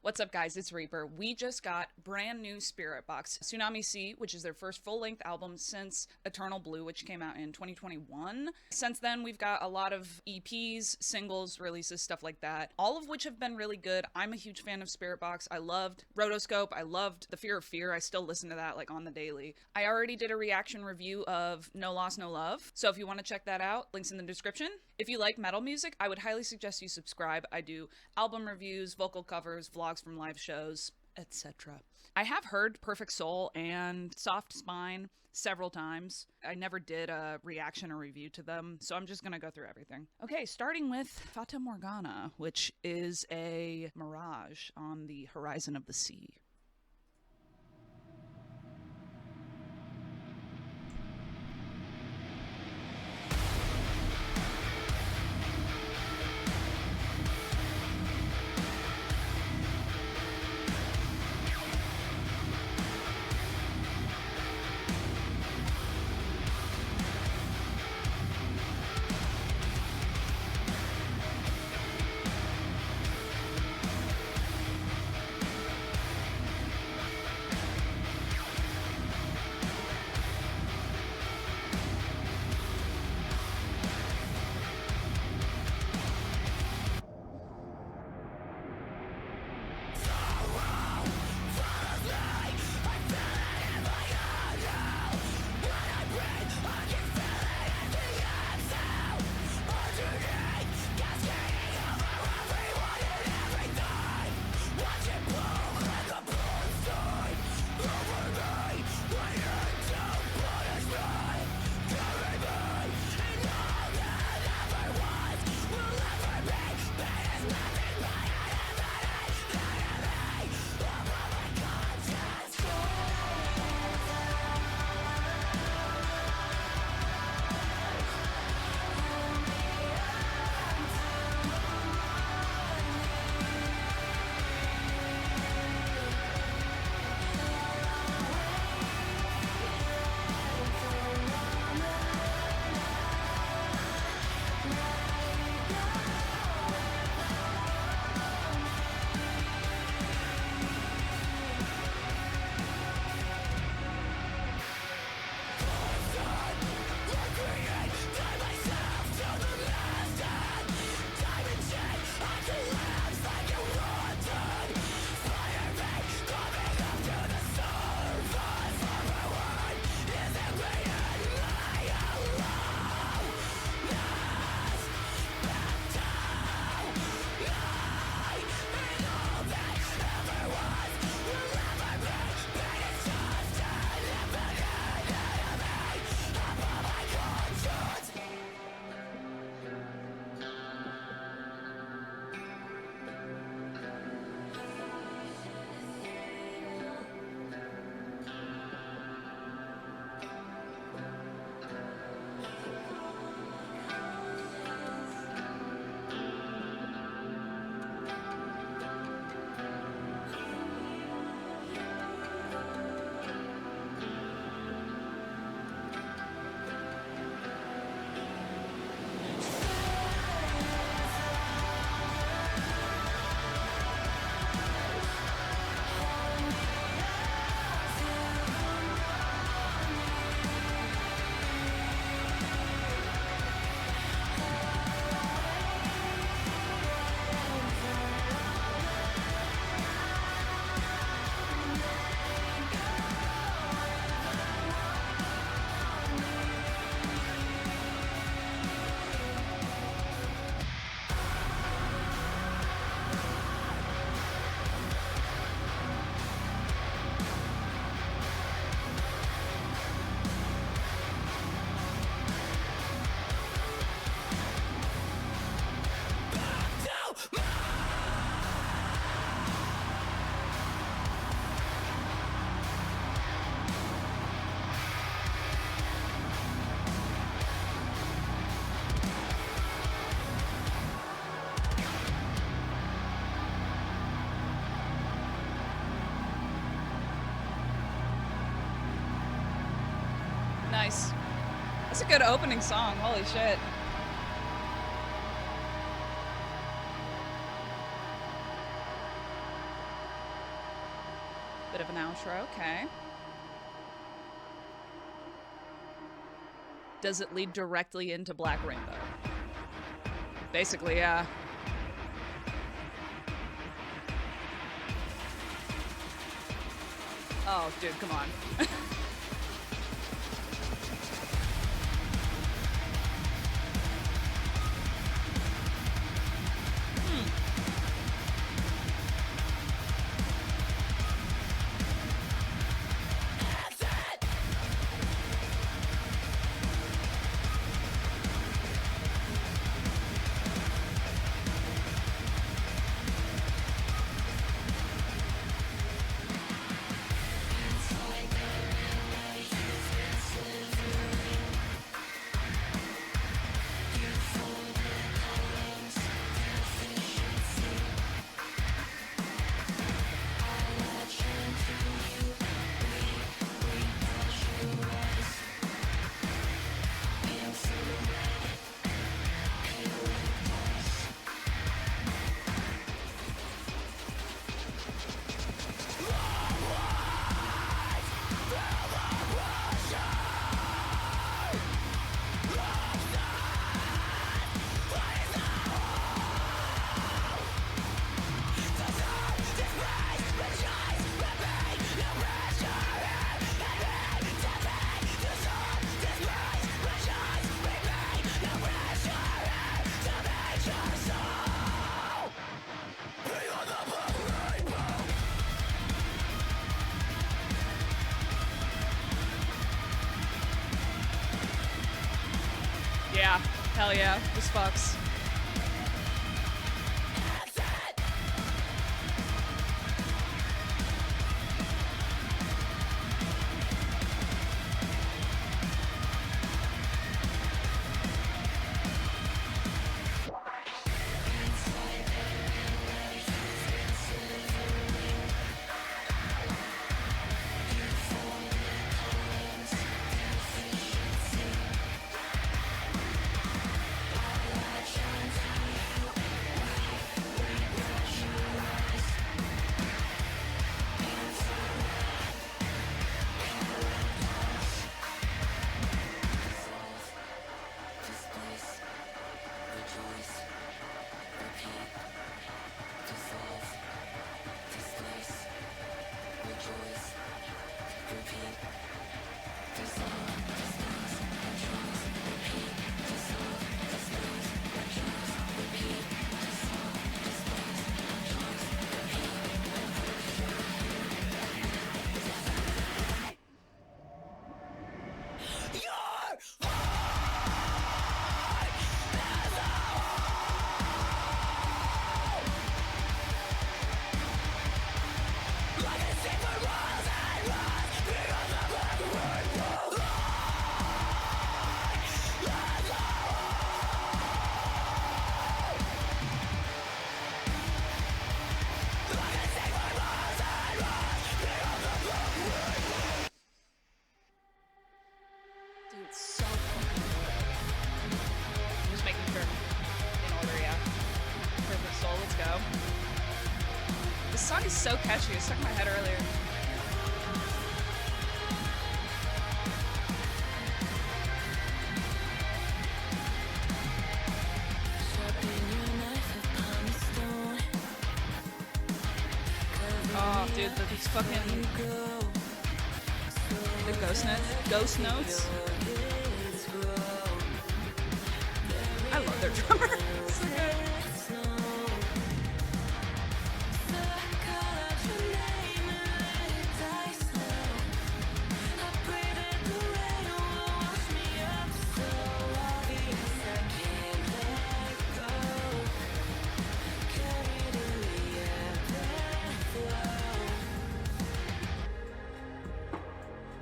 What's up, guys? It's Reaper. We just got brand new Spiritbox, Tsunami Sea, which is their first full-length album since Eternal Blue, which came out in 2021. Since then, we've got a lot of EPs, singles, releases, stuff like that, all of which have been really good. I'm a huge fan of Spiritbox. I loved Rotoscope. I loved The Fear of Fear. I still listen to that like on the daily. I already did a reaction review of No Loss, No Love, so if you want to check that out, links in the description. If you like metal music, I would highly suggest you subscribe. I do album reviews, vocal covers, vlogs from live shows, etc. I have heard Perfect Soul and Soft Spine several times. I never did a reaction or review to them, so I'm just gonna go through everything. Okay, starting with Fata Morgana, which is a mirage on the horizon of the sea. Nice. That's a good opening song. Holy shit. Bit of an outro, okay. Does it lead directly into Black Rainbow? Basically, yeah. Oh, dude, come on. Yeah, hell yeah, this fucks. So catchy. It was stuck in my head earlier. Oh, dude, these fucking the ghost notes. I love their drummer. So good.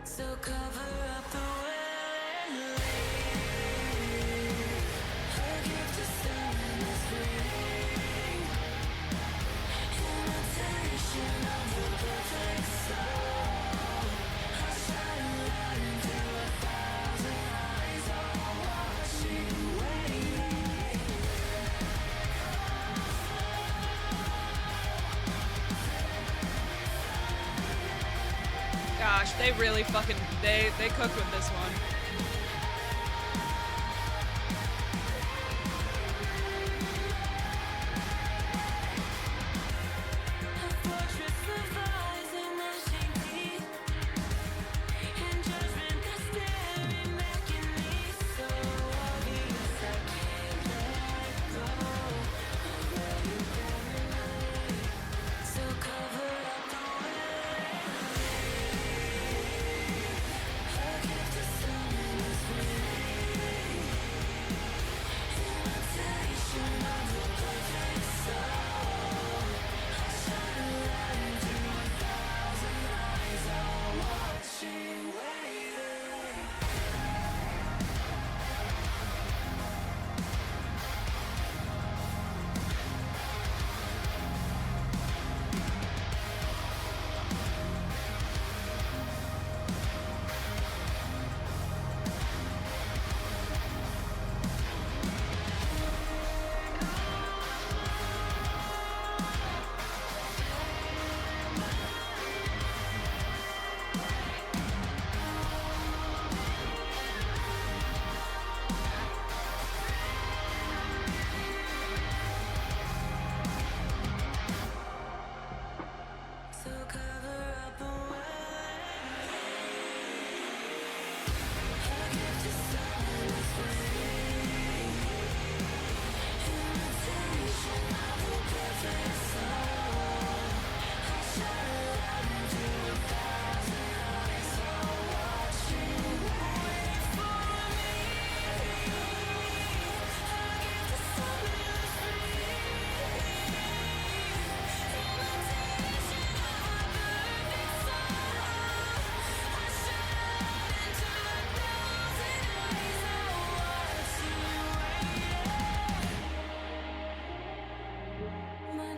So cover up the way. gosh, they really fucking, they cooked with this one.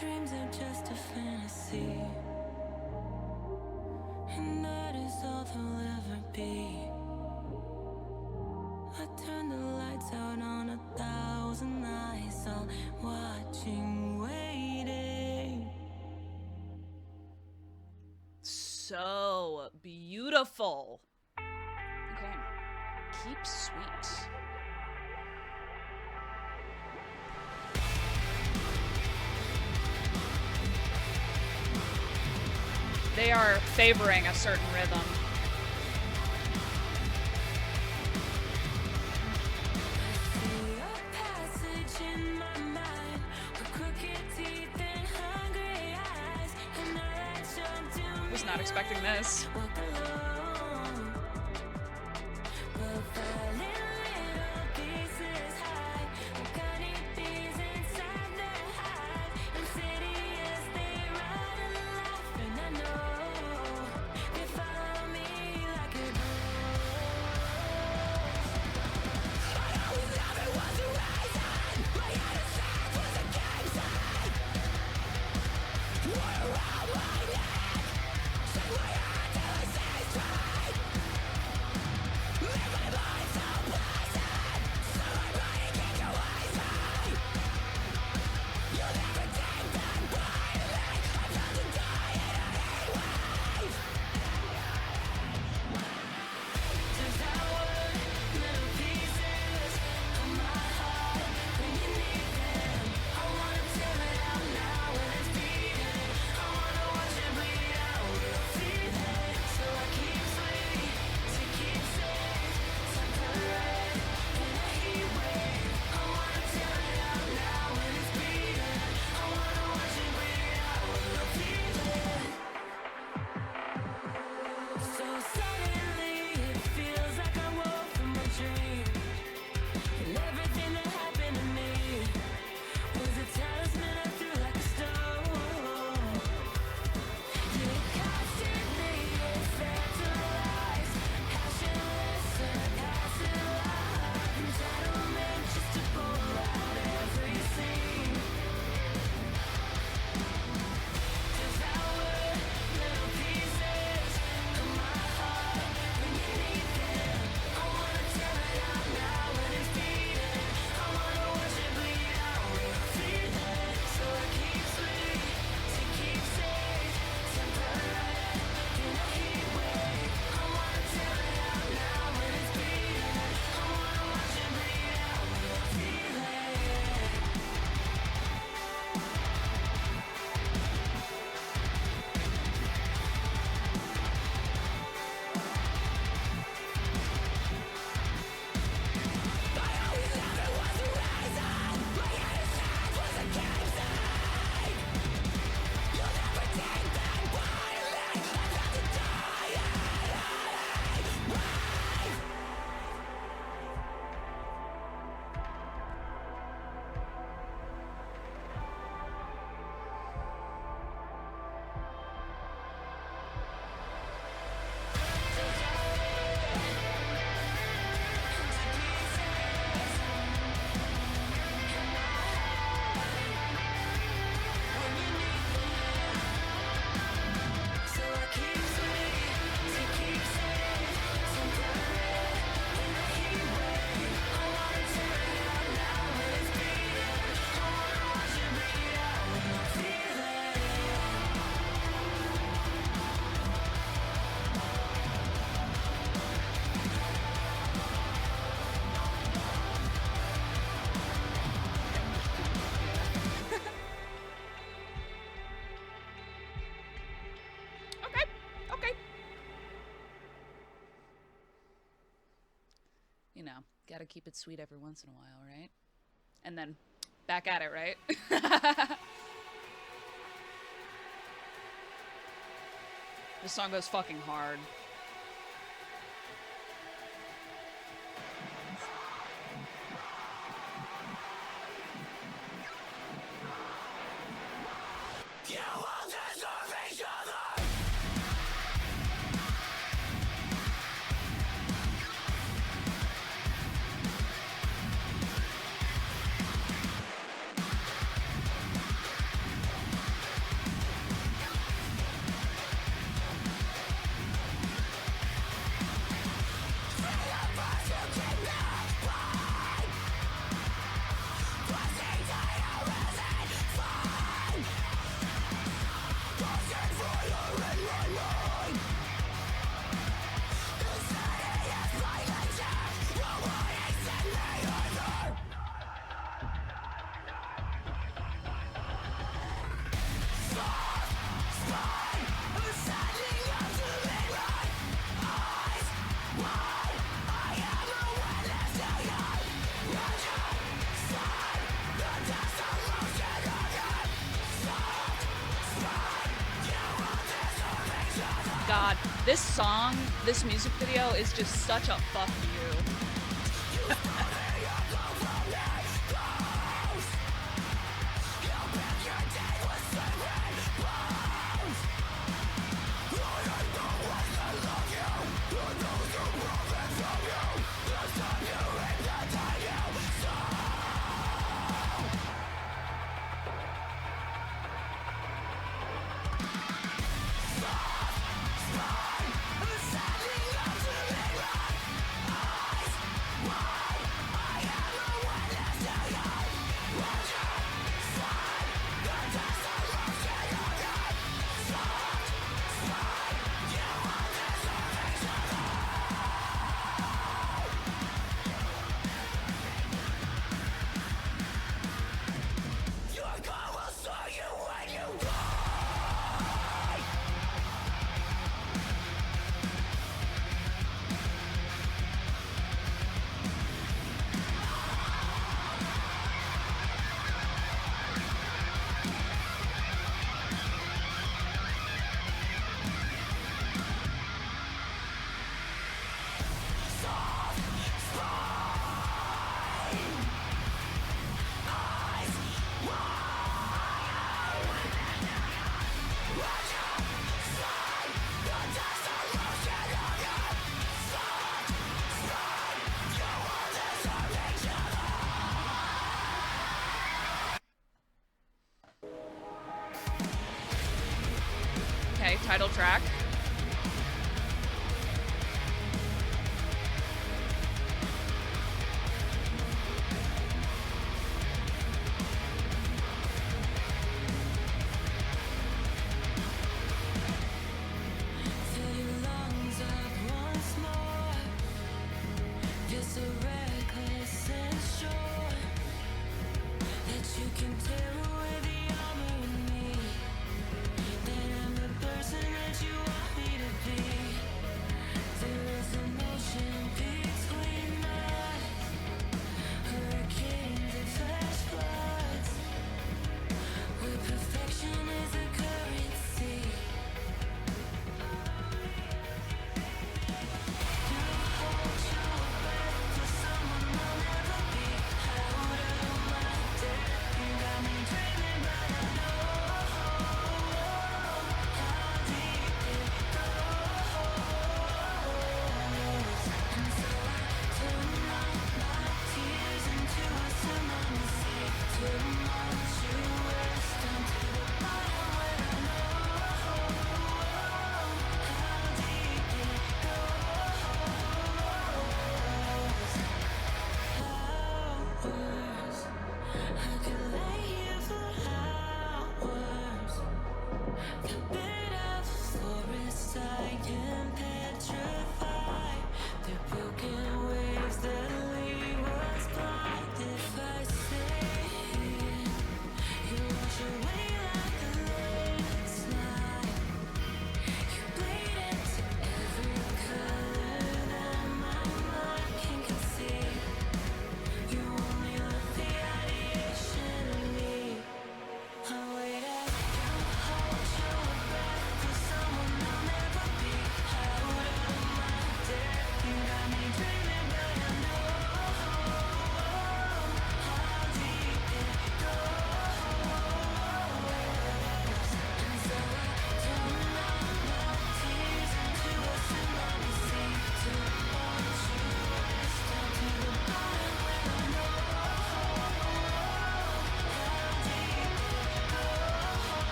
Dreams are just a fantasy, and that is all they'll ever be. I turn the lights out on 1,000 eyes, all watching, waiting. So beautiful. Okay, keep sweet. They are favoring a certain rhythm. Was not expecting this. Gotta keep it sweet every once in a while, right? And then back at it, right? This song goes fucking hard. God, this song, this music video is just such a fuck you. Okay, title track. Fill your lungs up once more. You're so reckless and sure that you can tear away the armor in me. That I'm the person that you are.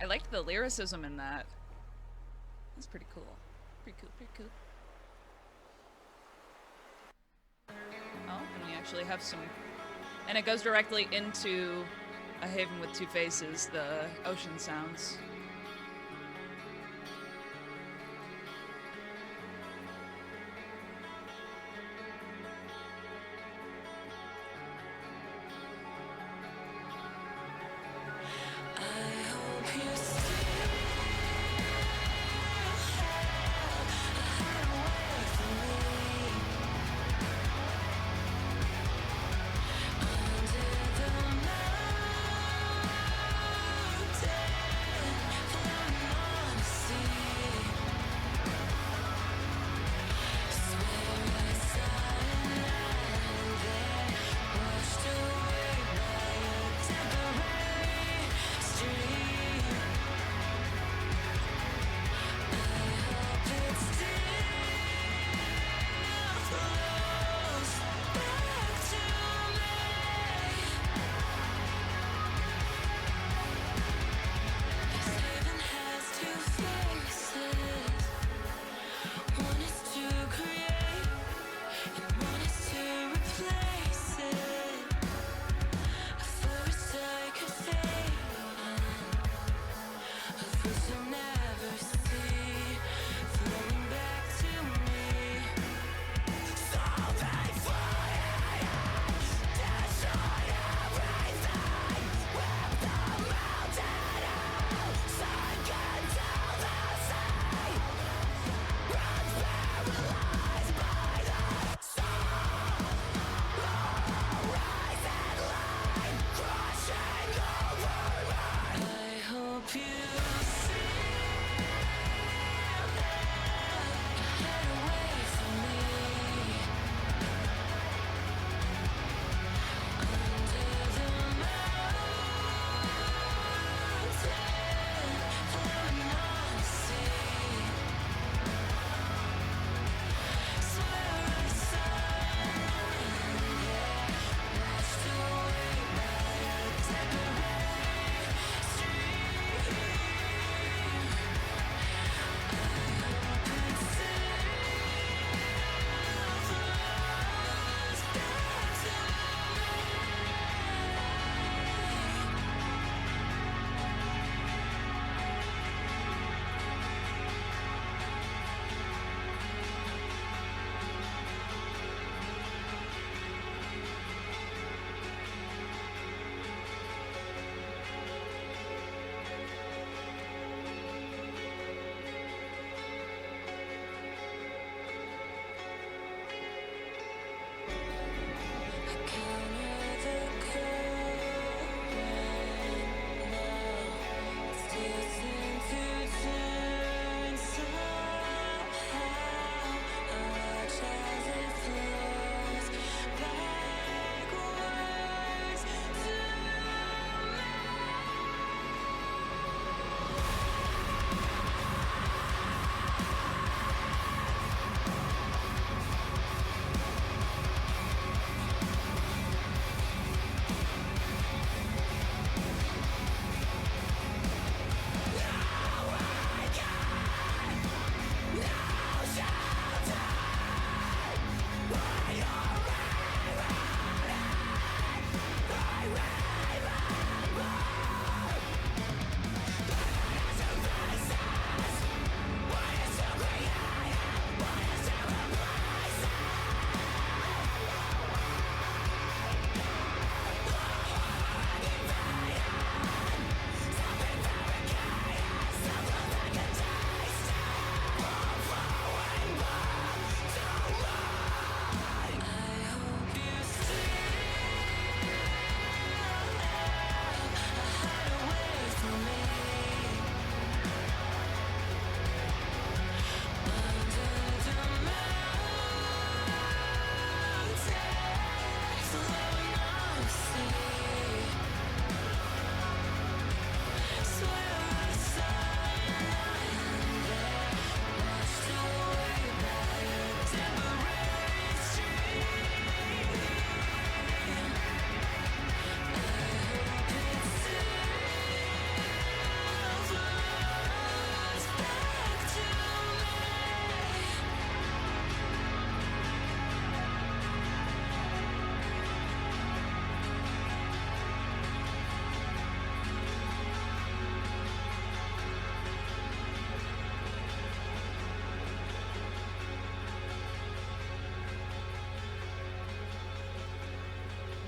I liked the lyricism in that. That's pretty cool. Pretty cool, pretty cool. Oh, and we actually have some... And it goes directly into A Haven with Two Faces, the ocean sounds.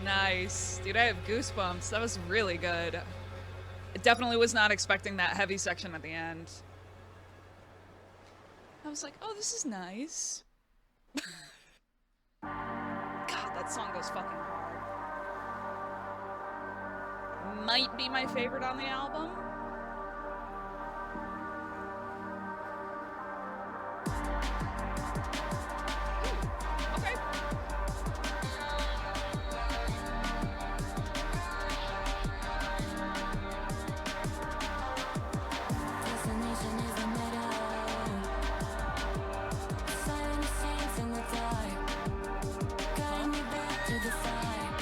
Nice. Dude, I have goosebumps. That was really good. I definitely was not expecting that heavy section at the end. I was like, oh, this is nice. God, that song goes fucking hard. Might be my favorite on the album. Okay. Destination is a meadow. Silent saints in the dark. Guide me back to the side.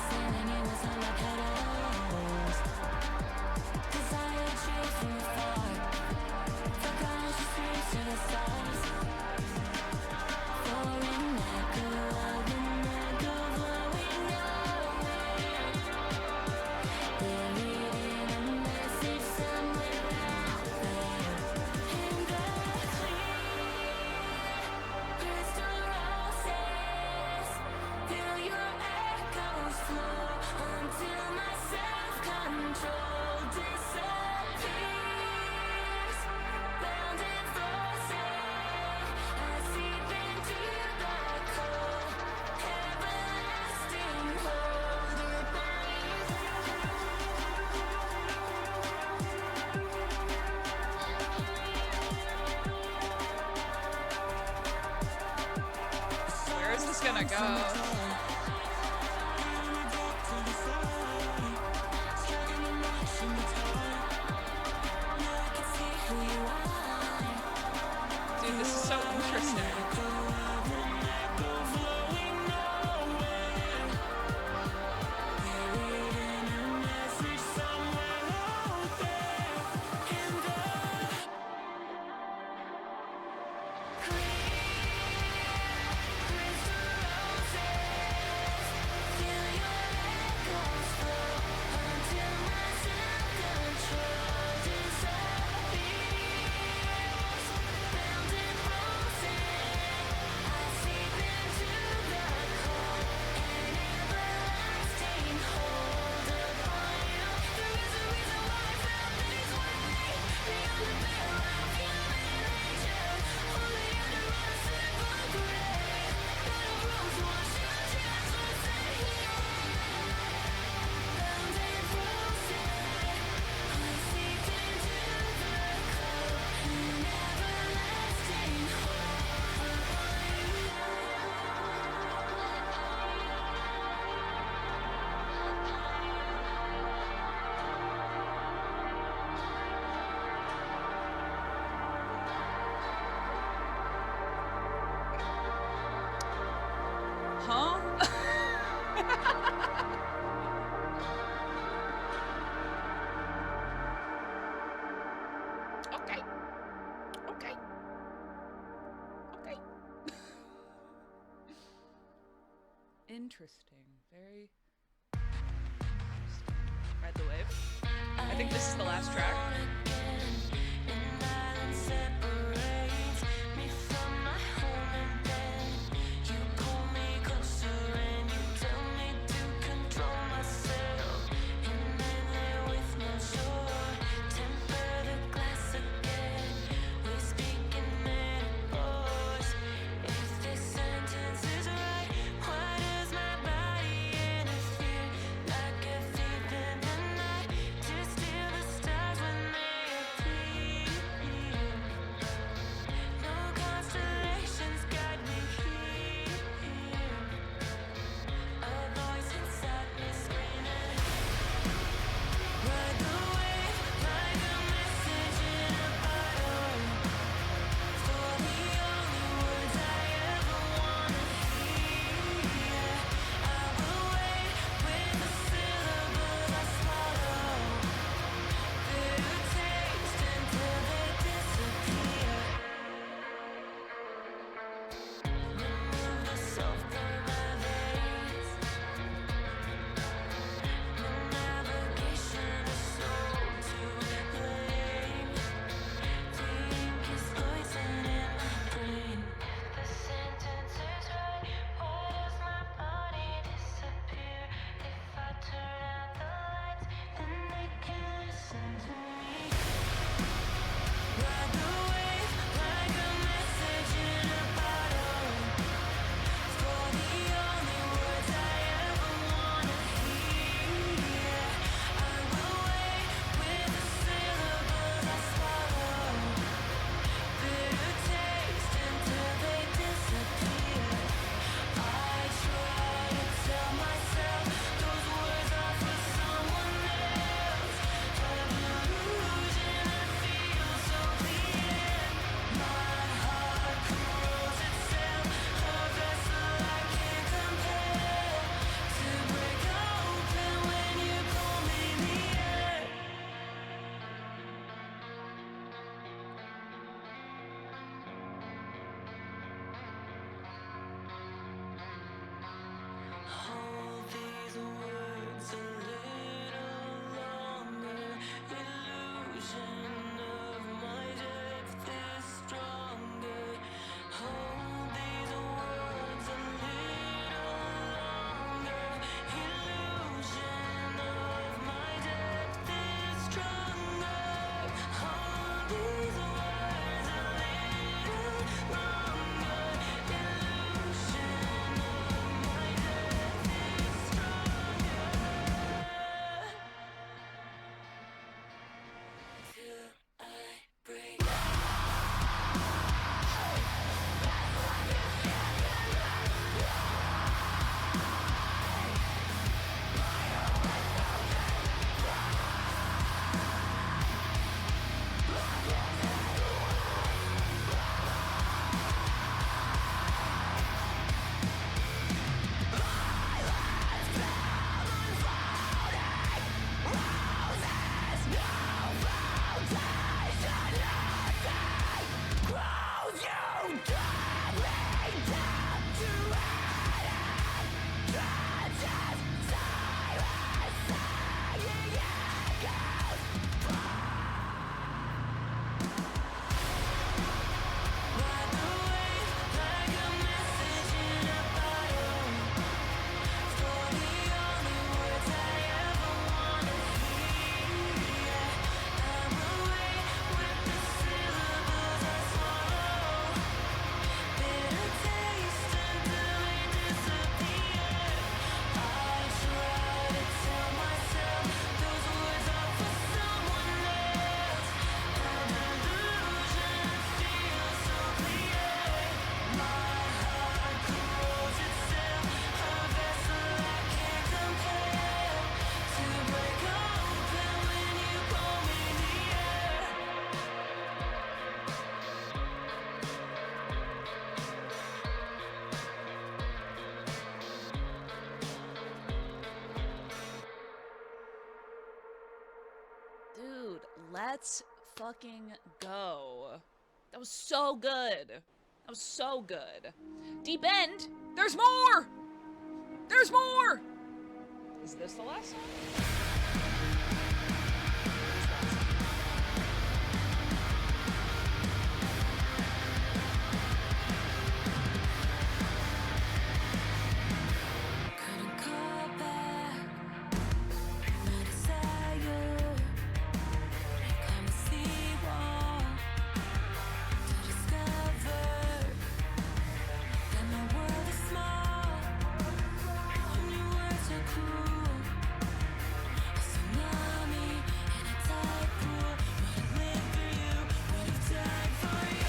Sailing in the sunlight petals. Desire trails from afar. The conscious streams to the stars. For an echo of an echo flowing nowhere. Buried in a message somewhere out there. In the clear crystal roses, feel your echoes flow until my self-control disappears. Bound and frozen, I seep into the cold, everlasting hold upon Where is this gonna go? Dude, this is so interesting. Huh? Okay. Okay. Okay. Interesting. Very interesting. Ride the wave. I think this is the last track. Let's fucking go. That was so good. That was so good. Deep End? There's more! There's more! Is this the last song? Couldn't call back my desire. Climb the seawall to discover that my world is small and your words are cruel. A tsunami in a tide pool. Would have lived for you, would have died for you.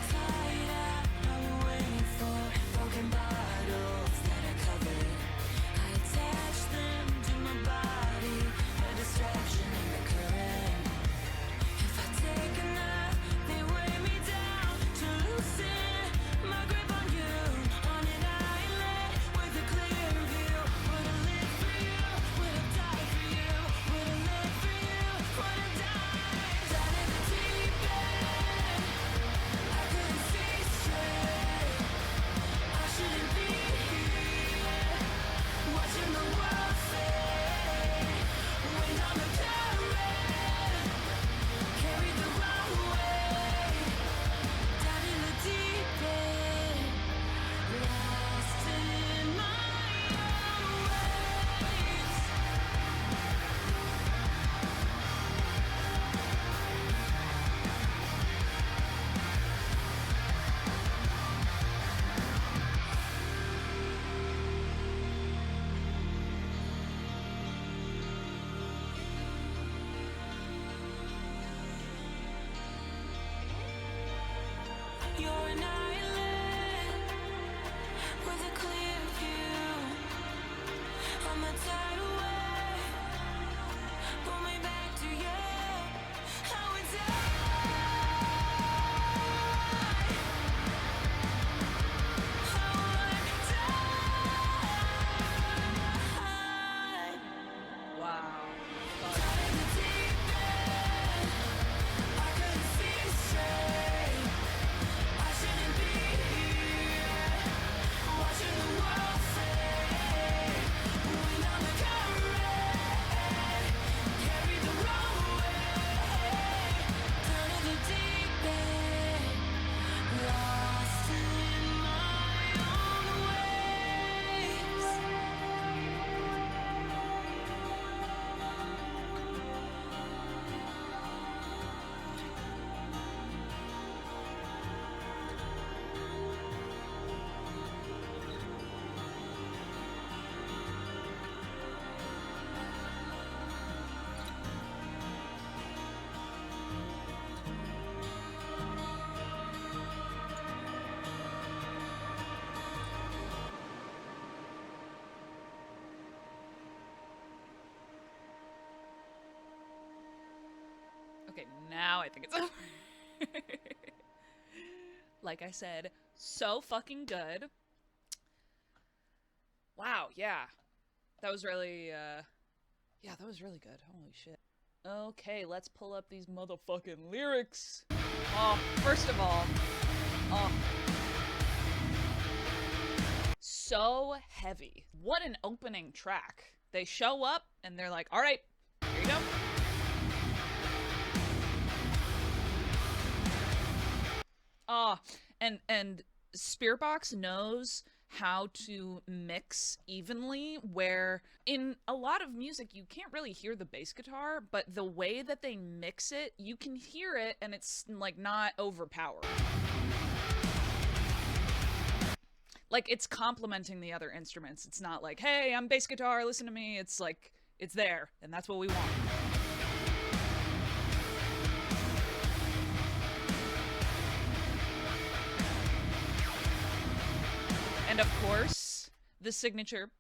Tied up, I'm waiting for broken bottles that are covered. I attach them to my body, a distraction in the current. If I take enough, they weigh me down to loosen my grip on you. On an island with a clear view, would have lived for you, would have died for you, would have lived for you, would have died. Down in the deep end, I couldn't see straight. I shouldn't be here, watching the world fade. Wind on the current, carry the wrong way. Down in the deep end, lost in my own waves. You're an island with a clear view. On the tidal wave, pull me back to you. I would die. I would die. Wow. Down in the deep end, I couldn't see straight. I shouldn't be here, watching the world fade. Wind on the current, carry the wrong way. Down in the deep end, lost in my own waves. Okay, now I think it's over. Like I said, so fucking good. Wow, yeah. That was really, yeah, that was really good. Holy shit. Okay, let's pull up these motherfucking lyrics. Oh, first of all, oh. So heavy. What an opening track. They show up and they're like, all right, here you go. Oh, and Spiritbox knows how to mix evenly, where in a lot of music you can't really hear the bass guitar, but the way that they mix it, you can hear it and it's like not overpowering. Like it's complementing the other instruments. It's not like, hey, I'm bass guitar, listen to me. It's like, it's there, and that's what we want. And of course, the signature.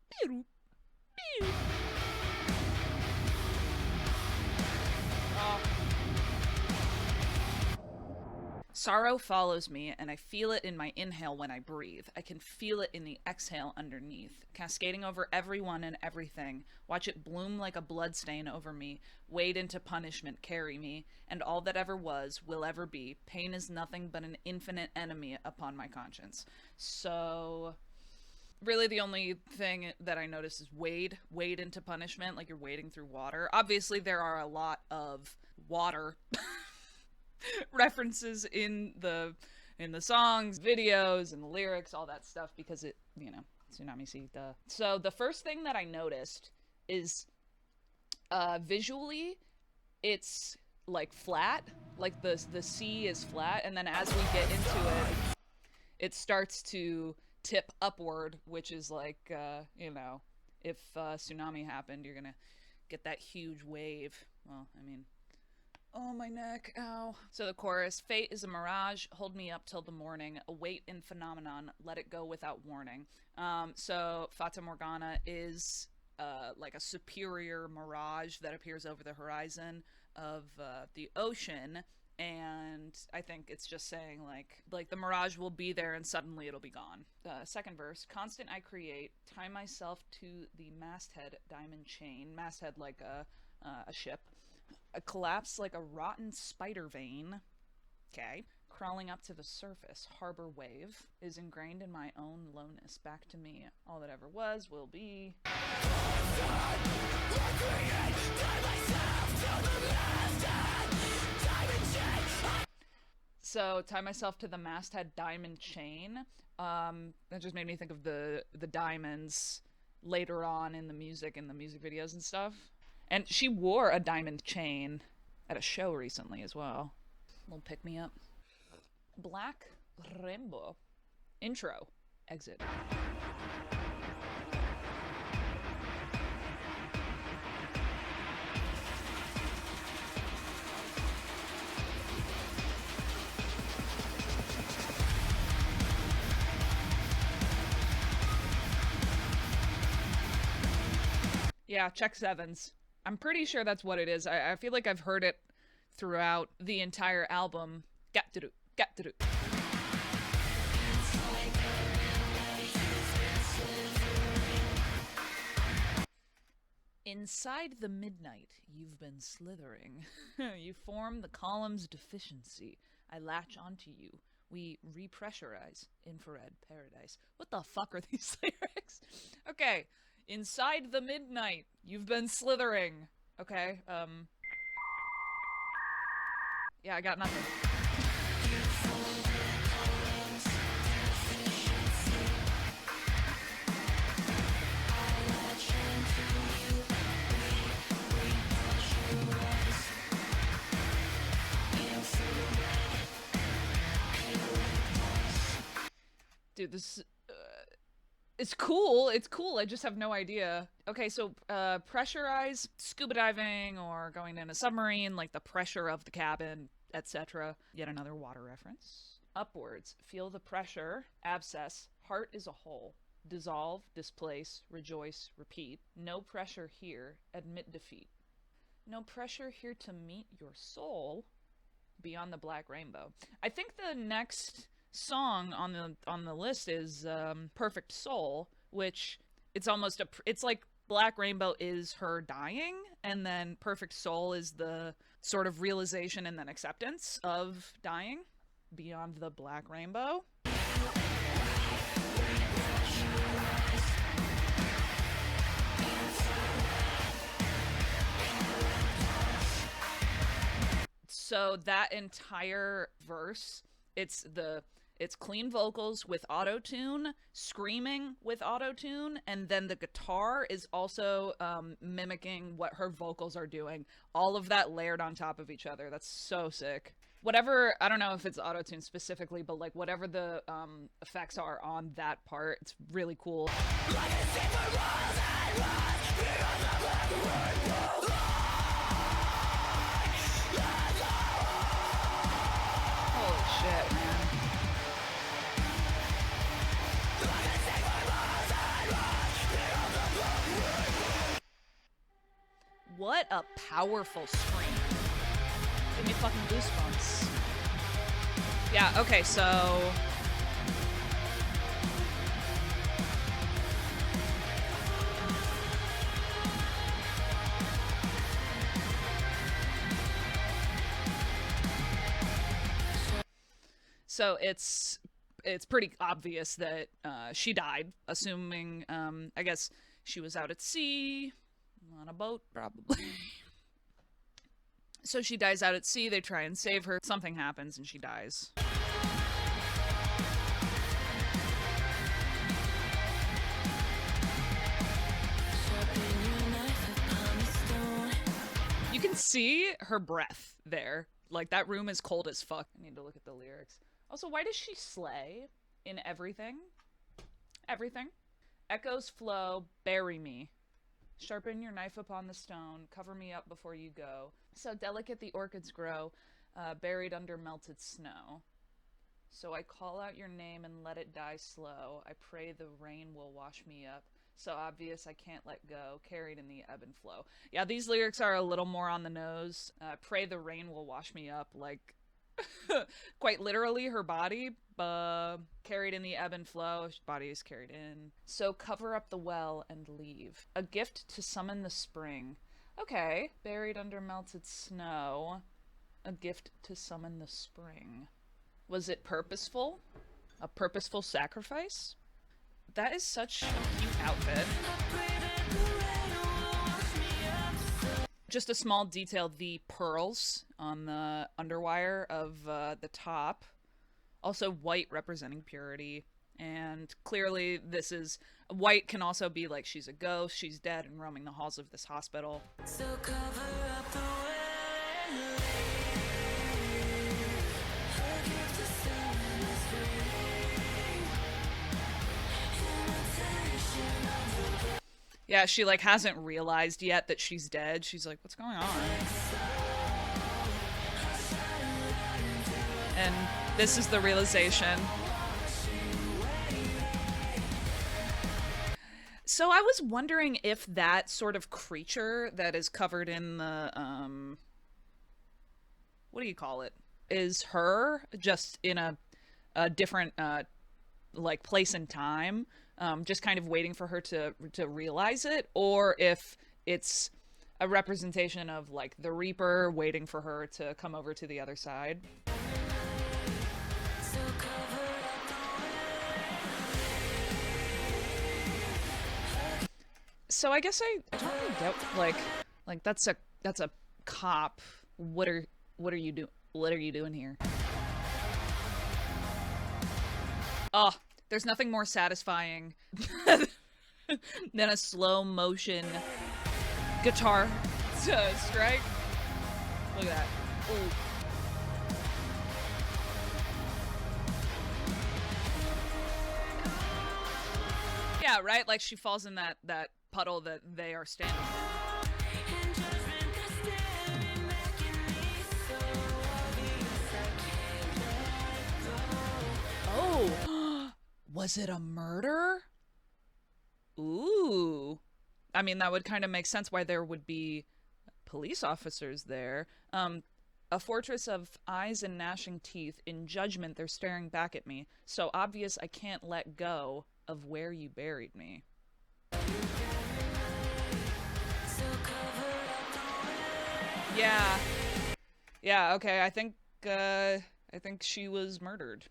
Sorrow follows me, and I feel it in my inhale when I breathe. I can feel it in the exhale underneath, cascading over everyone and everything. Watch it bloom like a bloodstain over me, wade into punishment, carry me, and all that ever was, will ever be. Pain is nothing but an infinite enemy upon my conscience. So, really the only thing that I noticed is wade into punishment, like you're wading through water. Obviously, there are a lot of water references in the songs, videos, and the lyrics, all that stuff, because it, Tsunami Sea, duh. So the first thing that I noticed is visually it's like flat, like the sea is flat, and then as we get into it, it starts to tip upward, which is like if tsunami happened, you're gonna get that huge wave. Well, I mean, oh, my neck, ow. So the chorus, fate is a mirage, hold me up till the morning, await in phenomenon, let it go without warning. So Fata Morgana is like a superior mirage that appears over the horizon of the ocean, and I think it's just saying like the mirage will be there and suddenly it'll be gone. Second verse, constant I create, tie myself to the masthead diamond chain, masthead like a ship. A collapse like a rotten spider vein. Okay. Crawling up to the surface, harbor wave is ingrained in my own lowness. Back to me. All that ever was will be. So, tie myself to the masthead diamond chain. That just made me think of the diamonds later on in the music videos and stuff. And she wore a diamond chain at a show recently as well. Little pick me up. Black Rainbow. Intro. Exit. Yeah, check sevens. I'm pretty sure that's what it is. I feel like I've heard it throughout the entire album. Gat-do-do, gat-do-do. Inside the midnight, you've been slithering. You form the column's deficiency. I latch onto you. We repressurize infrared paradise. What the fuck are these lyrics? Okay. Inside the midnight, you've been slithering. Okay, yeah, I got nothing. Dude, this it's cool. It's cool. I just have no idea. Okay, so pressurize, scuba diving or going in a submarine, like the pressure of the cabin, etc. Yet another water reference. Upwards, feel the pressure, abscess, heart is a hole. Dissolve, displace, rejoice, repeat. No pressure here, admit defeat. No pressure here to meet your soul beyond the black rainbow. I think the next song on the list is Perfect Soul, which it's like Black Rainbow is her dying, and then Perfect Soul is the sort of realization and then acceptance of dying beyond the black rainbow. So that entire verse, it's clean vocals with auto-tune, screaming with auto-tune, and then the guitar is also mimicking what her vocals are doing. All of that layered on top of each other. That's so sick. Whatever, I don't know if it's auto-tune specifically, but like whatever the effects are on that part, it's really cool. Holy shit, man. What a powerful scream. Give me fucking goosebumps. Yeah, okay, so... So it's pretty obvious that she died, assuming, I guess she was out at sea, on a boat, probably. So she dies out at sea, they try and save her, something happens, and she dies. You can see her breath there. Like, that room is cold as fuck. I need to look at the lyrics. Also, why does she slay in everything? Everything. Echoes flow, bury me. Sharpen your knife upon the stone, cover me up before you go. So delicate the orchids grow, buried under melted snow. So I call out your name and let it die slow. I pray the rain will wash me up. So obvious I can't let go, carried in the ebb and flow. Yeah, these lyrics are a little more on the nose. Pray the rain will wash me up, like quite literally her body, carried in the ebb and flow. Body is carried in. So cover up the well and leave. A gift to summon the spring. Okay, buried under melted snow. A gift to summon the spring. Was it purposeful? A purposeful sacrifice? That is such a cute outfit. Just a small detail, the pearls on the underwire of the top. Also white representing purity. And clearly this is... White can also be like she's a ghost, she's dead and roaming the halls of this hospital. So cover up the yeah, she like hasn't realized yet that she's dead. She's like, what's going on? And this is the realization. So I was wondering if that sort of creature that is covered in the, what do you call it? Is her, just in a different, like, place and time, just kind of waiting for her to realize it, or if it's a representation of, like, the Reaper waiting for her to come over to the other side. So I guess I don't really get, like that's a cop. What are you doing here? Oh, there's nothing more satisfying than a slow motion guitar strike. Look at that. Ooh. Yeah, right? Like she falls in that puddle that they are standing in. Oh, was it a murder? Ooh. I mean, that would kind of make sense why there would be police officers there. A fortress of eyes and gnashing teeth. In judgment, they're staring back at me. So obvious I can't let go of where you buried me. Yeah. Yeah, okay, I think she was murdered.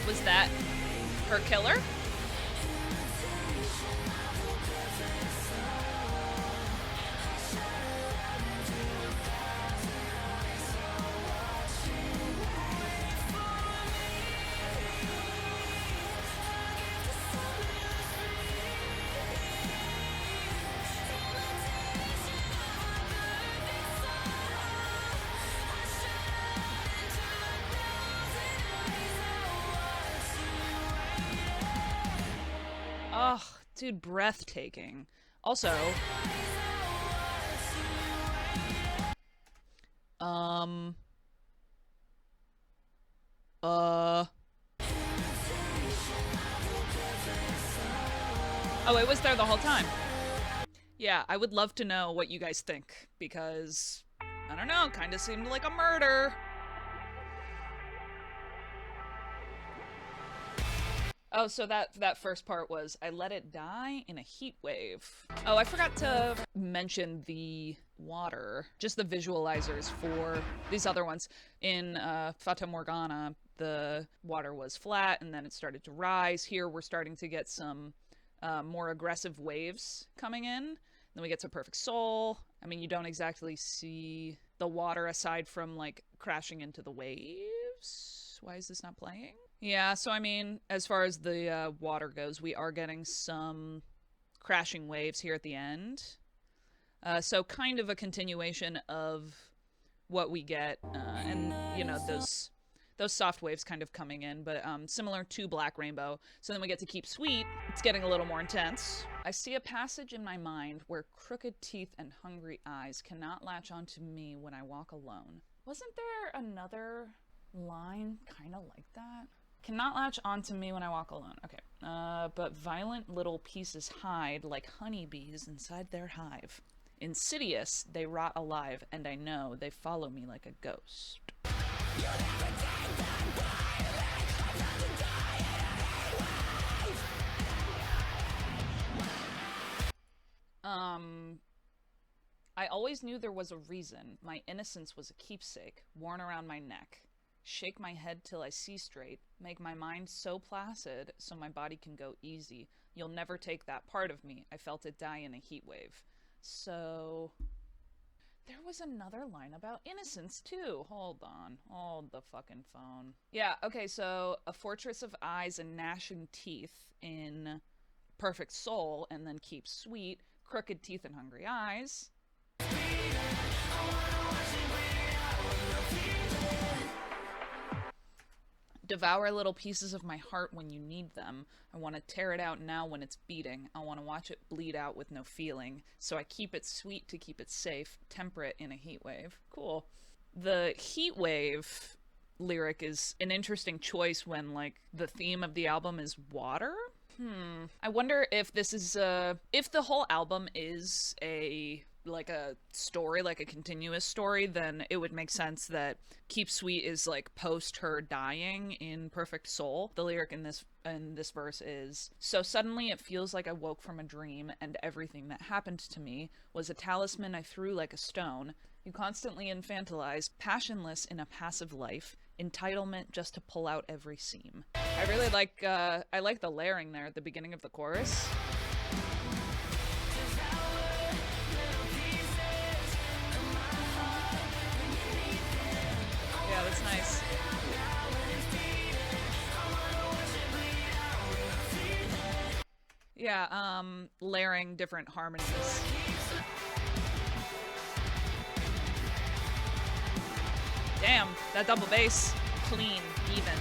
Was that her killer? Oh, dude, breathtaking. Also, oh, it was there the whole time. Yeah, I would love to know what you guys think, because, I don't know, kind of seemed like a murder. Oh, so that first part was I let it die in a heat wave. Oh, I forgot to mention the water, just the visualizers for these other ones. In Fata Morgana, the water was flat and then it started to rise. Here we're starting to get some more aggressive waves coming in. Then we get to Perfect Soul. I mean, you don't exactly see the water aside from like crashing into the waves. Why is this not playing? Yeah, so I mean, as far as the water goes, we are getting some crashing waves here at the end. So kind of a continuation of what we get, and you know those soft waves kind of coming in, but similar to Black Rainbow. So then we get to Keep Sweet. It's getting a little more intense. I see a passage in my mind where crooked teeth and hungry eyes cannot latch onto me when I walk alone. Wasn't there another line kind of like that? Cannot latch onto me when I walk alone. Okay. But violent little pieces hide like honeybees inside their hive. Insidious, they rot alive, and I know they follow me like a ghost. I always knew there was a reason. My innocence was a keepsake, worn around my neck. Shake my head till I see straight. Make my mind so placid so my body can go easy. You'll never take that part of me. I felt it die in a heat wave. So there was another line about innocence too. Hold on. Hold the fucking phone. Yeah, okay, so a fortress of eyes and gnashing teeth in Perfect Soul, and then Keep Sweet, crooked teeth and hungry eyes. Devour little pieces of my heart when you need them. I want to tear it out now when it's beating. I want to watch it bleed out with no feeling. So I keep it sweet to keep it safe, temper it in a heat wave. Cool. The heat wave lyric is an interesting choice when, like, the theme of the album is water. I wonder if this is if the whole album is a story, like a continuous story, then it would make sense that Keep Sweet is like post her dying in Perfect Soul. The lyric in this verse is, so suddenly it feels like I woke from a dream and everything that happened to me was a talisman I threw like a stone. You constantly infantilize, passionless in a passive life, entitlement just to pull out every seam. I really like I like the layering there at the beginning of the chorus. Yeah, that's nice. Yeah, layering different harmonies. Damn, that double bass, clean, even.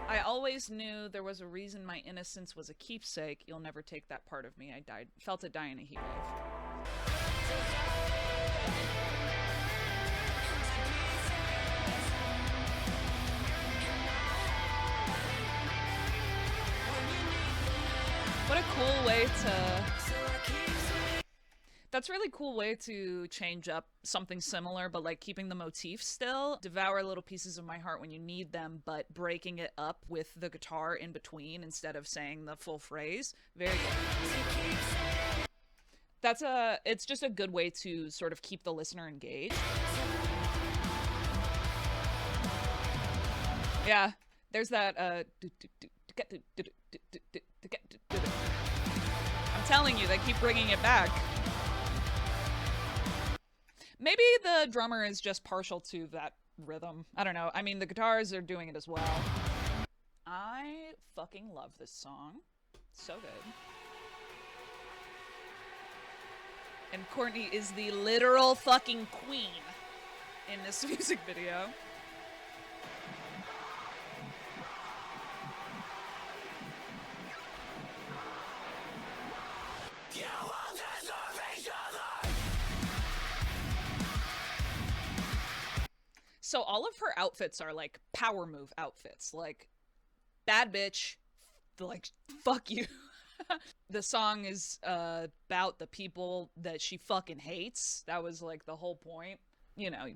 I always knew there was a reason my innocence was a keepsake. You'll never take that part of me. I felt it die in a heat wave. What a cool way to... That's a really cool way to change up something similar, but like keeping the motif still. Devour little pieces of my heart when you need them, but breaking it up with the guitar in between instead of saying the full phrase. Very good. It's just a good way to sort of keep the listener engaged. Yeah, there's that, I'm telling you, they keep bringing it back. Maybe the drummer is just partial to that rhythm. I don't know. I mean, the guitars are doing it as well. I fucking love this song. So good. And Courtney is the literal fucking queen in this music video. Yeah. So all of her outfits are like power move outfits, like bad bitch, like fuck you. The song is about the people that she fucking hates. That was like the whole point. You know,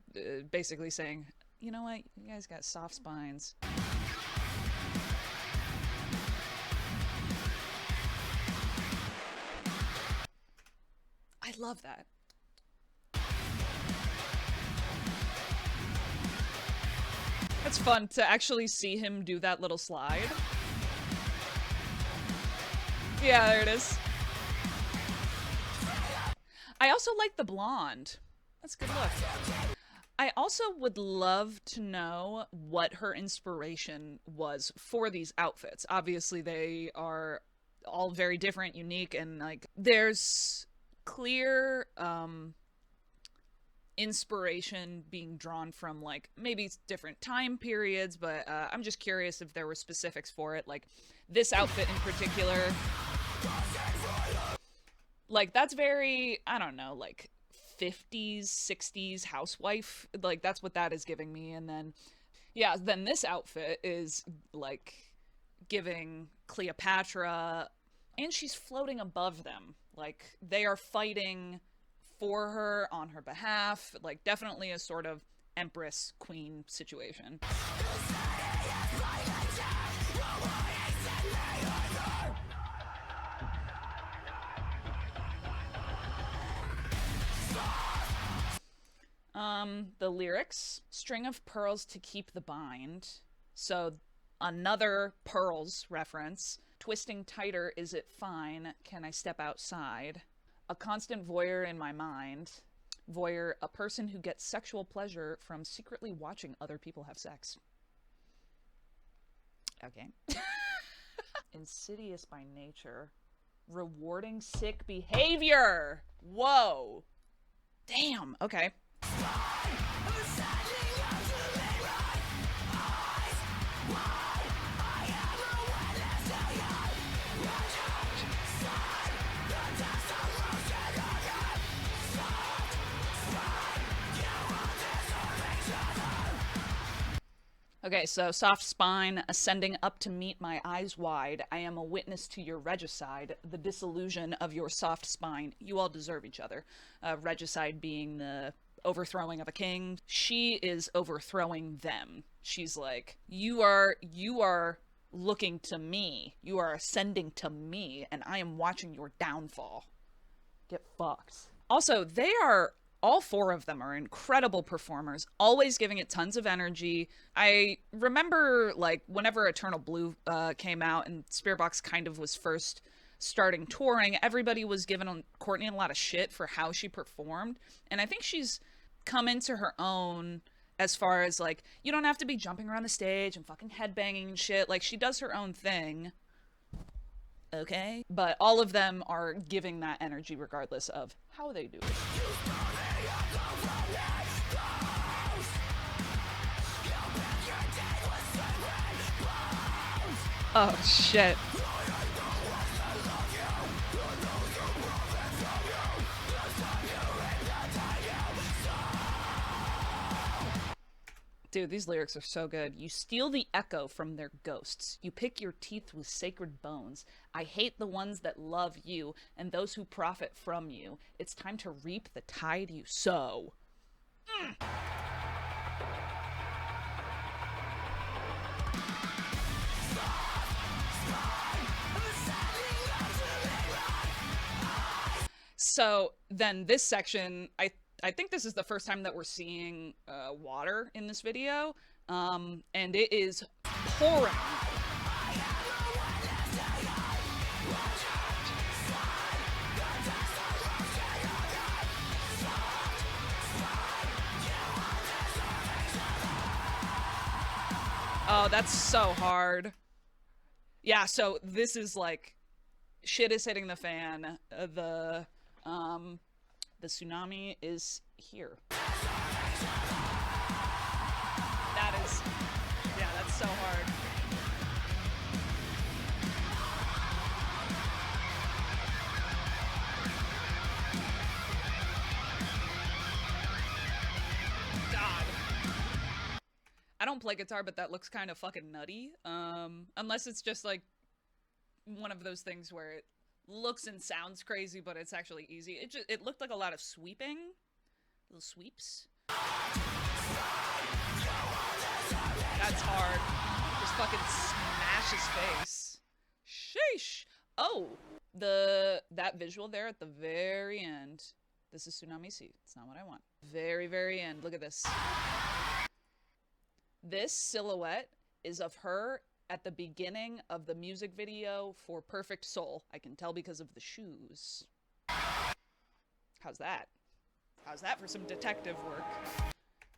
basically saying, you know what, you guys got soft spines. I love that. It's fun to actually see him do that little slide. Yeah, there it is. I also like the blonde. That's a good look. I also would love to know what her inspiration was for these outfits. Obviously, they are all very different, unique, and like there's clear inspiration being drawn from like maybe different time periods, but I'm just curious if there were specifics for it. Like this outfit in particular, like that's very, I don't know, like 50s 60s housewife, like that's what that is giving me. And then yeah, then this outfit is like giving Cleopatra, and she's floating above them, like they are fighting for her on her behalf, like definitely a sort of empress queen situation. The lyrics, string of pearls to keep the bind. So another pearls reference. Twisting tighter, is it fine? Can I step outside? A constant voyeur in my mind. Voyeur, a person who gets sexual pleasure from secretly watching other people have sex. Okay. Insidious by nature. Rewarding sick behavior. Whoa. Damn. Okay. Okay, so soft spine, ascending up to meet my eyes wide. I am a witness to your regicide, the disillusion of your soft spine. You all deserve each other. Regicide being the overthrowing of a king. She is overthrowing them. She's like, you are looking to me. You are ascending to me, and I am watching your downfall. Get fucked. Also, they are, all four of them are incredible performers, always giving it tons of energy. I remember, like, whenever Eternal Blue came out and Spiritbox kind of was first starting touring, everybody was giving Courtney a lot of shit for how she performed. And I think she's come into her own as far as, like, you don't have to be jumping around the stage and fucking headbanging and shit. Like, she does her own thing. Okay? But all of them are giving that energy regardless of how they do it. Oh, shit. Dude, these lyrics are so good. You steal the echo from their ghosts. You pick your teeth with sacred bones. I hate the ones that love you and those who profit from you. It's time to reap the tide you sow. So then this section, I think this is the first time that we're seeing water in this video, and it is pouring. Oh, that's so hard. Yeah, so this is like, shit is hitting the fan. The tsunami is here. That is, yeah, that's so hard. God. don't play guitar, but that looks kind of fucking nutty. Unless it's just like one of those things where it looks and sounds crazy, but it's actually easy. It looked like a lot of sweeping, little sweeps. That's hard. Just fucking smash his face. Sheesh. Oh, that visual there at the very end. This is Tsunami Sea. It's not what I want. Very, very end. Look at this. This silhouette is of her at the beginning of the music video for Perfect Soul. I can tell because of the shoes. How's that? How's that for some detective work?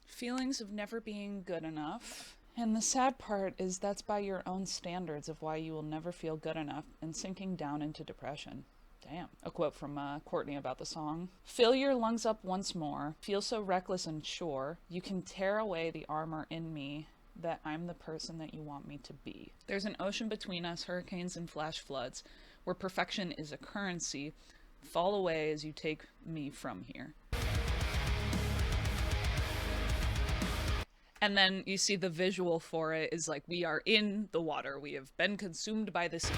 Feelings of never being good enough. And the sad part is that's by your own standards of why you will never feel good enough and sinking down into depression. Damn. A quote from Courtney about the song. Fill your lungs up once more. Feel so reckless and sure. You can tear away the armor in me that I'm the person that you want me to be. There's an ocean between us, hurricanes and flash floods, where perfection is a currency. Fall away as you take me from here. And then you see the visual for it is like, we are in the water. We have been consumed by the sea.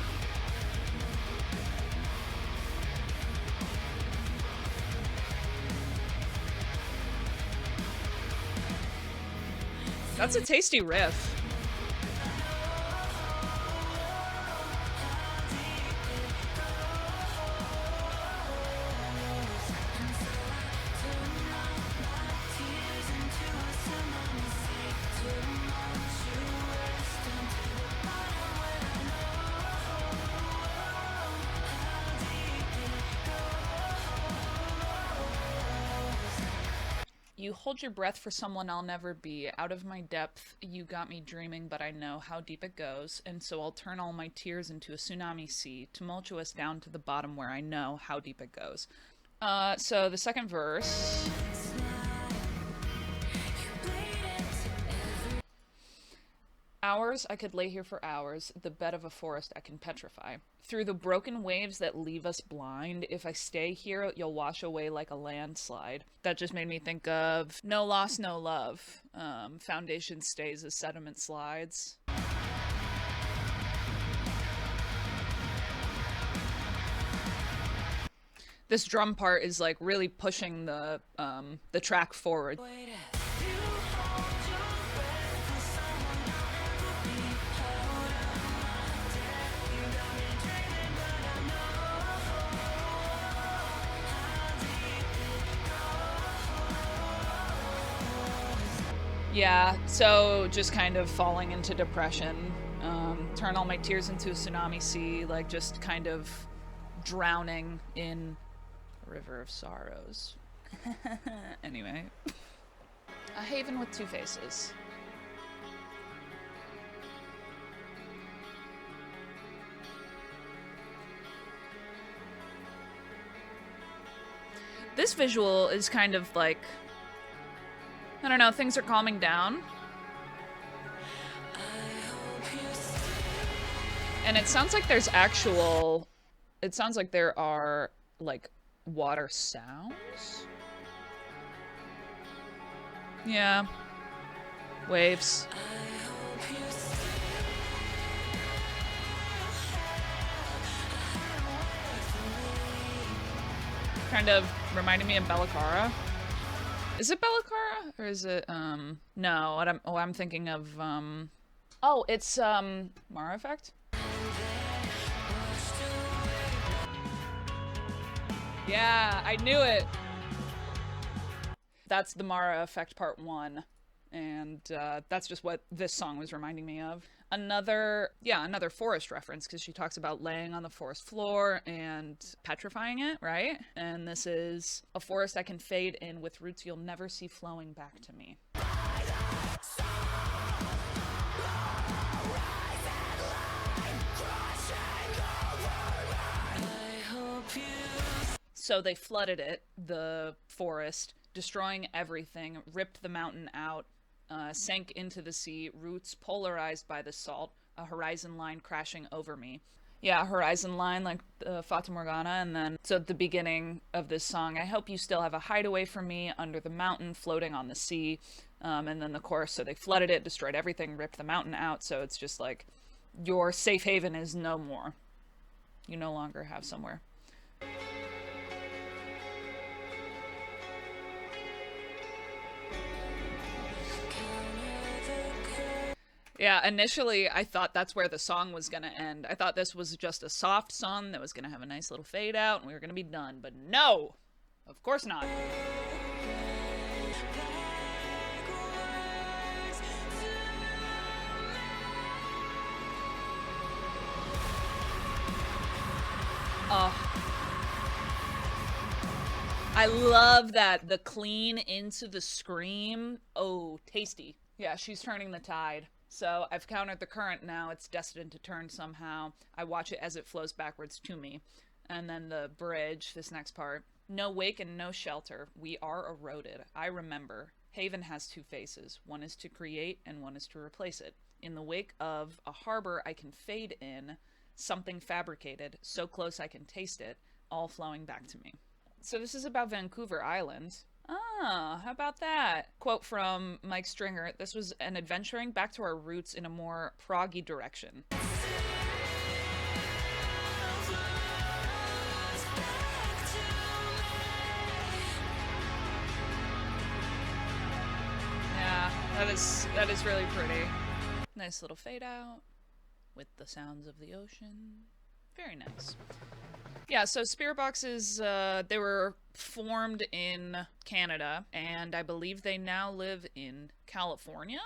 That's a tasty riff. You hold your breath for someone I'll never be. Out of my depth, you got me dreaming, but I know how deep it goes. And so I'll turn all my tears into a tsunami sea, tumultuous down to the bottom where I know how deep it goes. So the second verse. Hours, I could lay here for hours, the bed of a forest I can petrify. Through the broken waves that leave us blind, if I stay here, you'll wash away like a landslide. That just made me think of No Loss, No Love. Foundation stays as sediment slides. This drum part is like really pushing the track forward. Yeah, so just kind of falling into depression, turn all my tears into a tsunami sea, like just kind of drowning in a river of sorrows. Anyway, a haven with two faces. This visual is kind of like, I don't know, things are calming down. And it sounds like there's it sounds like there are, like, water sounds? Yeah. Waves. Kind of reminded me of Bellicara. Is it Bellicara? Or is it, no, I'm thinking of, oh, it's, Mara Effect? Yeah, I knew it! That's the Mara Effect Part 1. And, that's just what this song was reminding me of. Another forest reference, because she talks about laying on the forest floor and petrifying it, right? And this is a forest I can fade in with roots you'll never see flowing back to me. So they flooded it, the forest, destroying everything, ripped the mountain out, sank into the sea, roots polarized by the salt, a horizon line crashing over me. Yeah, horizon line like Fata Morgana, and then, so at the beginning of this song, I hope you still have a hideaway for me under the mountain, floating on the sea. And then the chorus, so they flooded it, destroyed everything, ripped the mountain out. So it's just like your safe haven is no more. You no longer have somewhere. Yeah, initially I thought that's where the song was going to end. I thought this was just a soft song that was going to have a nice little fade out and we were going to be done. But no! Of course not. Oh, I love that. The clean into the scream. Oh, tasty. Yeah, she's turning the tide. So I've countered the current now. It's destined to turn somehow. I watch it as it flows backwards to me. And then the bridge, this next part. No wake and no shelter. We are eroded. I remember. Haven has two faces. One is to create and one is to replace it. In the wake of a harbor I can fade in, something fabricated, so close I can taste it, all flowing back to me. So this is about Vancouver Island. Ah, how about that? Quote from Mike Stringer, this was an adventuring back to our roots in a more proggy direction. Yeah, that is really pretty. Nice little fade out with the sounds of the ocean. Very nice. Yeah, so Spiritbox is, they were formed in Canada, and I believe they now live in California?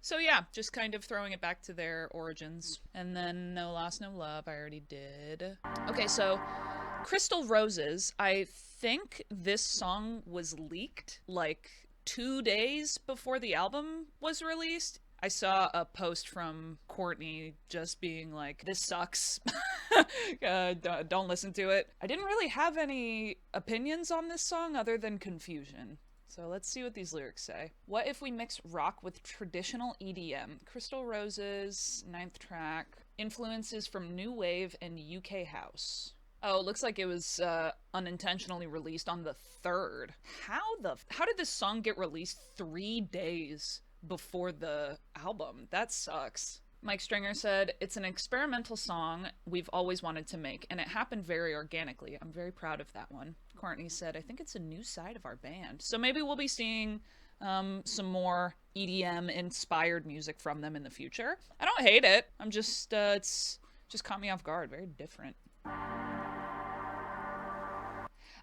So yeah, just kind of throwing it back to their origins. And then No Loss, No Love, I already did. Okay, so Crystal Roses, I think this song was leaked like 2 days before the album was released. I saw a post from Courtney just being like, this sucks. Don't listen to it. I didn't really have any opinions on this song other than confusion. So let's see what these lyrics say. What if we mix rock with traditional EDM? Crystal Roses, 9th track. Influences from New Wave and UK House. Oh, it looks like it was unintentionally released on the 3rd. How did this song get released 3 days before the album? That sucks. Mike Stringer said, it's an experimental song we've always wanted to make, and it happened very organically. I'm very proud of that one. Courtney said, I think it's a new side of our band. So maybe we'll be seeing some more EDM-inspired music from them in the future. I don't hate it. I'm just, it's just caught me off guard. Very different.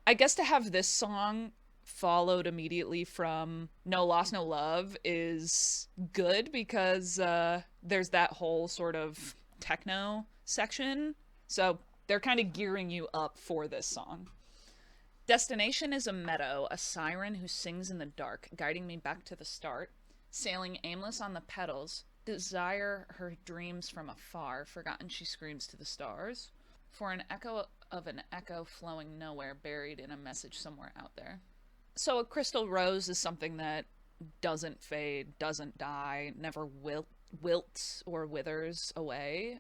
I guess to have this song followed immediately from No Loss, No Love is good because there's that whole sort of techno section. So they're kind of gearing you up for this song. Destination is a meadow, a siren who sings in the dark, guiding me back to the start. Sailing aimless on the petals, desire her dreams from afar, forgotten she screams to the stars. For an echo of an echo flowing nowhere, buried in a message somewhere out there. So a crystal rose is something that doesn't fade, doesn't die, never wilts or withers away.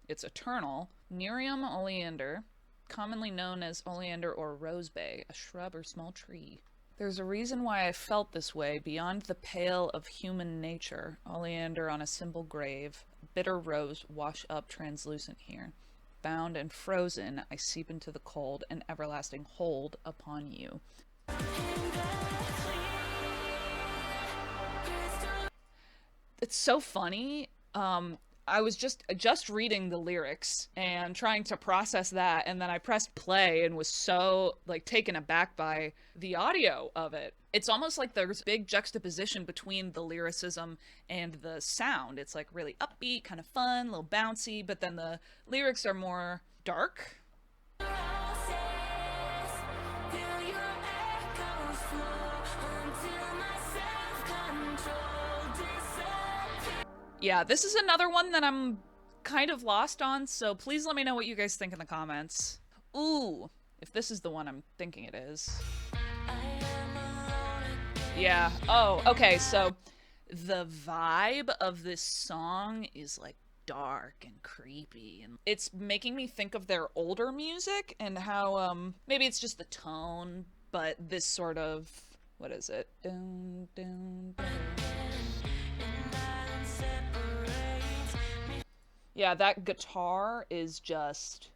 It's eternal. Nerium oleander, commonly known as oleander or rosebay, a shrub or small tree. There's a reason why I felt this way beyond the pale of human nature. Oleander on a simple grave, bitter rose wash up translucent here. Bound and frozen, I seep into the cold, an everlasting hold upon you. It's so funny. I was just reading the lyrics and trying to process that, and then I pressed play and was so like taken aback by the audio of it. It's almost like there's big juxtaposition between the lyricism and the sound. It's like really upbeat, kind of fun, a little bouncy, but then the lyrics are more dark. Yeah, this is another one that I'm kind of lost on, so please let me know what you guys think in the comments. Ooh, if this is the one I'm thinking it is. Yeah, oh, okay, so the vibe of this song is like dark and creepy, and it's making me think of their older music and how maybe it's just the tone, but this sort of What is it? Dun, dun, dun. Yeah, that guitar is just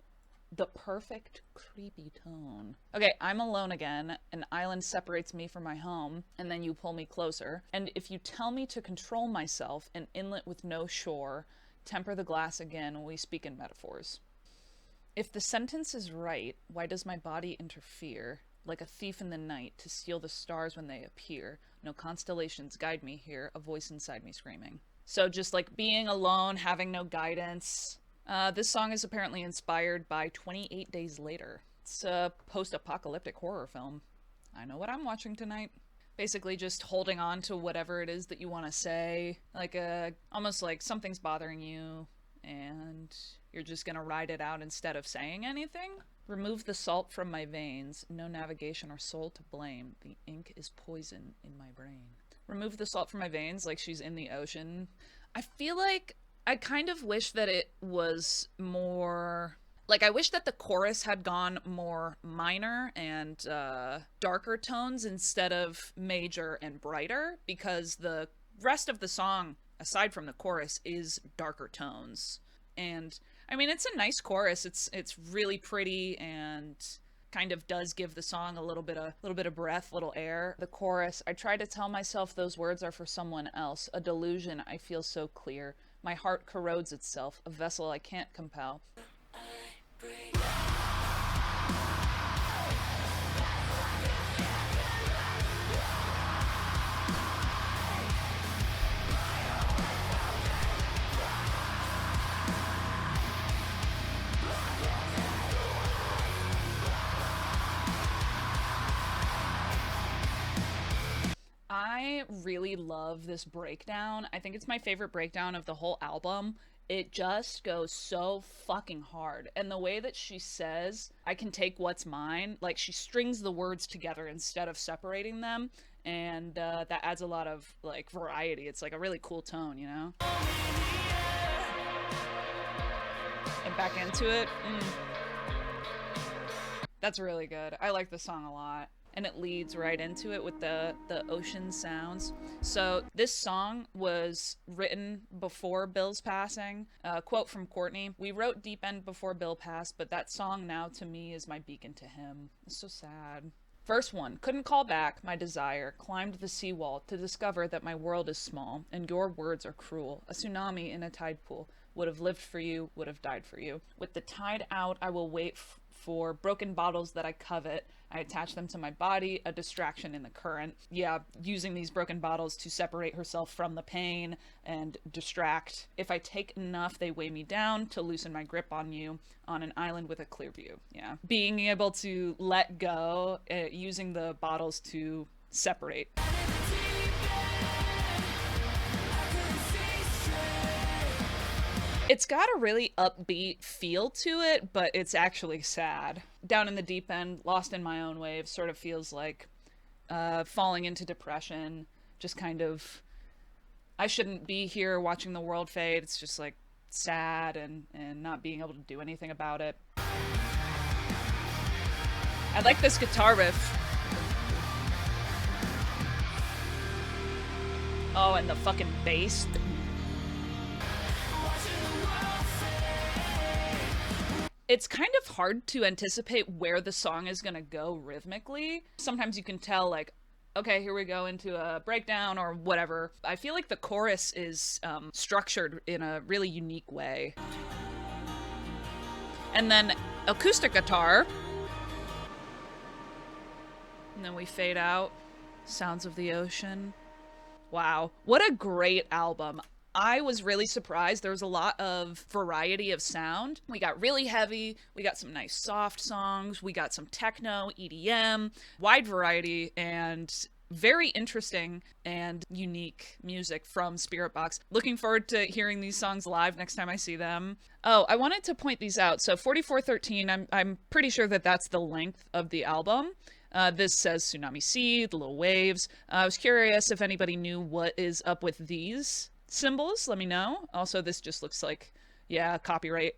the perfect creepy tone. Okay, I'm alone again. An island separates me from my home, and then you pull me closer. And if you tell me to control myself, an inlet with no shore, temper the glass again, we speak in metaphors. If the sentence is right, why does my body interfere? Like a thief in the night, to steal the stars when they appear. No constellations guide me here, a voice inside me screaming. So just like being alone, having no guidance. This song is apparently inspired by 28 Days Later. It's a post-apocalyptic horror film. I know what I'm watching tonight. Basically just holding on to whatever it is that you want to say. Like almost like something's bothering you and you're just gonna ride it out instead of saying anything. Remove the salt from my veins, no navigation or soul to blame. The ink is poison in my brain. Remove the salt from my veins, like she's in the ocean. I feel like I kind of wish that it was more... Like, I wish that the chorus had gone more minor and darker tones instead of major and brighter, because the rest of the song, aside from the chorus, is darker tones. And I mean, it's a nice chorus. It's really pretty and kind of does give the song a little bit of breath, little air. The chorus, I try to tell myself those words are for someone else. A delusion, I feel so clear. My heart corrodes itself, a vessel I can't compel. I really love this breakdown. I think it's my favorite breakdown of the whole album. It just goes so fucking hard. And the way that she says, I can take what's mine, like she strings the words together instead of separating them. And that adds a lot of like variety. It's like a really cool tone, you know? And back into it. That's really good. I like the song a lot. And it leads right into it with the ocean sounds. So this song was written before Bill's passing. Quote from Courtney, "We wrote Deep End before Bill passed, but that song now to me is my beacon to him." It's so sad. Verse 1, couldn't call back my desire, climbed the seawall to discover that my world is small, and your words are cruel. A tsunami in a tide pool, would have lived for you, would have died for you. With the tide out, I will wait for broken bottles that I covet. I attach them to my body, a distraction in the current. Yeah, using these broken bottles to separate herself from the pain and distract. If I take enough, they weigh me down to loosen my grip on you on an island with a clear view. Yeah. Being able to let go, using the bottles to separate. It's got a really upbeat feel to it, but it's actually sad. Down in the deep end, lost in my own waves, sort of feels like falling into depression. Just kind of, I shouldn't be here watching the world fade. It's just like sad and not being able to do anything about it. I like this guitar riff. Oh, and the fucking bass. It's kind of hard to anticipate where the song is going to go rhythmically. Sometimes you can tell, like, okay, here we go into a breakdown or whatever. I feel like the chorus is structured in a really unique way. And then acoustic guitar. And then we fade out. Sounds of the ocean. Wow. What a great album. I was really surprised. There was a lot of variety of sound. We got really heavy. We got some nice soft songs. We got some techno, EDM, wide variety, and very interesting and unique music from Spiritbox. Looking forward to hearing these songs live next time I see them. Oh, I wanted to point these out. So 44:13, I'm pretty sure that that's the length of the album. This says Tsunami Sea, the little waves. I was curious if anybody knew what is up with these symbols. Let me know. Also, this just looks like Yeah, copyright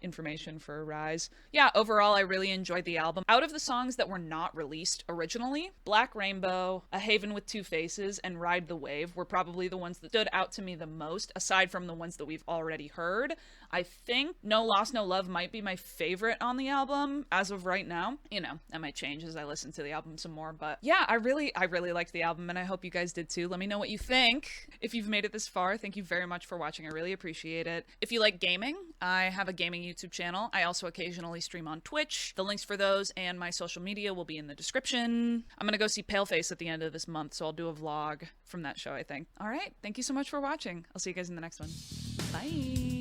information for Rise. Yeah, overall, I really enjoyed the album. Out of the songs that were not released originally, Black Rainbow, A Haven with Two Faces, and Ride the Wave were probably the ones that stood out to me the most, aside from the ones that we've already heard. I think No Loss, No Love might be my favorite on the album as of right now. You know, that might change as I listen to the album some more, but yeah, I really liked the album, and I hope you guys did too. Let me know what you think. If you've made it this far, thank you very much for watching. I really appreciate it. If you like gaming, I have a gaming YouTube channel. I also occasionally stream on Twitch. The links for those and my social media will be in the description. I'm gonna go see Paleface at the end of this month, so I'll do a vlog from that show, I think. All right, thank you so much for watching. I'll see you guys in the next one. Bye.